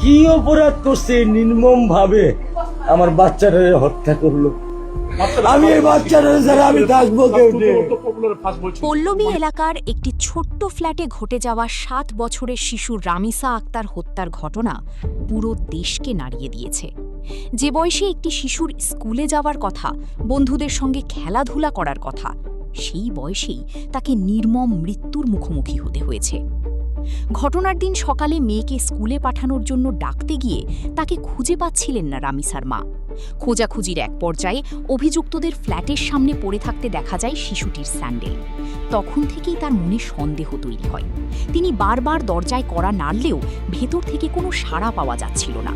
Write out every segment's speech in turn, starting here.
কি অপরাধ করছে নির্মম ভাবে আমার বাচ্চাটা হত্যা করলো? আমি এই বাচ্চাটা ছাড়া আমি থাকবো কেমনে? পল্লবী এলাকার একটি ছোট্ট ফ্ল্যাটে ঘটে যাওয়া 7 বছরের শিশু রামিসা আক্তার হত্যার ঘটনা পুরো দেশকে নাড়িয়ে দিয়েছে। যে বয়সে একটি শিশুর স্কুলে যাওয়ার কথা, বন্ধুদের সঙ্গে খেলাধুলা করার কথা, সেই বয়সেই তাকে নির্মম মৃত্যুর মুখোমুখি হতে হয়েছে। ঘটনার দিন সকালে মেয়েকে স্কুলে পাঠানোর জন্য ডাকতে গিয়ে তাকে খুঁজে পাচ্ছিলেন না রামিসার মা। খোঁজাখুঁজির এক পর্যায়ে অভিযুক্তদের ফ্ল্যাটের সামনে পড়ে থাকতে দেখা যায় শিশুটির স্যান্ডেল। তখন থেকেই তার মনে সন্দেহ তৈরি হয়। তিনি বারবার দরজায় কড়া নাড়লেও ভেতর থেকে কোনো সাড়া পাওয়া যাচ্ছিল না।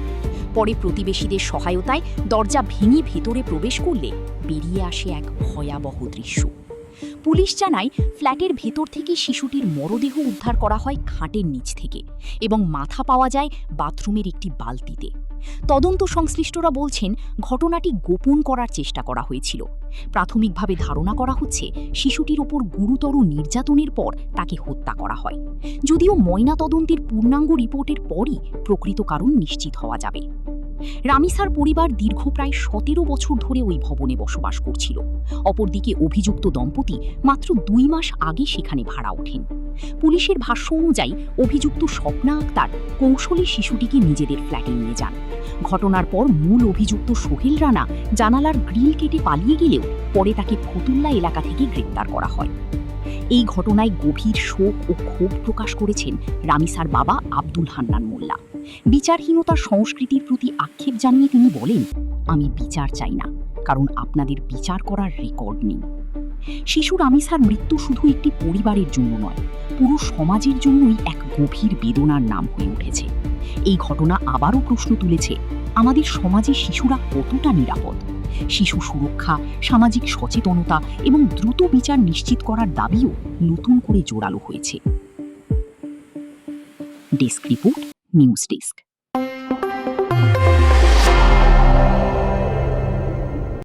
পরে প্রতিবেশীদের সহায়তায় দরজা ভেঙে ভেতরে প্রবেশ করলে বেরিয়ে আসে এক ভয়াবহ দৃশ্য। পুলিশ জানায় ফ্ল্যাটের ভেতর থেকে শিশুটির মরদেহ উদ্ধার করা হয় খাটের নিচ থেকে এবং মাথা পাওয়া যায় বাথরুমের একটি বালতিতে। তদন্ত সংশ্লিষ্টরা বলছেন ঘটনাটি গোপন করার চেষ্টা করা হয়েছিল। প্রাথমিকভাবে ধারণা করা হচ্ছে শিশুটির ওপর গুরুতর নির্যাতনের পর তাকে হত্যা করা হয়, যদিও ময়নাতদন্তের পূর্ণাঙ্গ রিপোর্টের পরই প্রকৃত কারণ নিশ্চিত হওয়া যাবে। রামিসার পরিবার দীর্ঘ প্রায় 17 বছর ধরে ওই ভবনে বসবাস করছিল। অপরদিকে অভিযুক্ত দম্পতি মাত্র 2 মাস আগে সেখানে ভাড়া ওঠেন। পুলিশের ভাষ্য অনুযায়ী অভিযুক্ত স্বপ্না আক্তার কৌশলে শিশুটিকে নিজেদের ফ্ল্যাটে নিয়ে যান। ঘটনার পর মূল অভিযুক্ত সোহেল রানা জানালার গ্রিল কেটে পালিয়ে গেলেও পরে তাকে ফতুল্লা এলাকা থেকে গ্রেপ্তার করা হয়। এই ঘটনায় গভীর শোক ও ক্ষোভ প্রকাশ করেছেন রামিসার বাবা আব্দুল হান্নান মোল্লা। বিচারহীনতার সংস্কৃতির প্রতি আক্ষেপ জানিয়ে তিনি বলেন, আমি বিচার চাই না, কারণ আপনাদের বিচার করার রেকর্ড নেই। শিশু রামিসার মৃত্যু শুধু একটি পরিবারের জন্য নয়, পুরো সমাজের জন্যই এক গভীর বেদনার নাম হয়ে উঠেছে। এই ঘটনা আবারও প্রশ্ন তুলেছে, আমাদের সমাজে শিশুরা কতটা নিরাপদ? শিশু সুরক্ষা, সামাজিক সচেতনতা এবং দ্রুত বিচার নিশ্চিত করার দাবিও নতুন করে জোরালো হয়েছে। Desk report, news desk.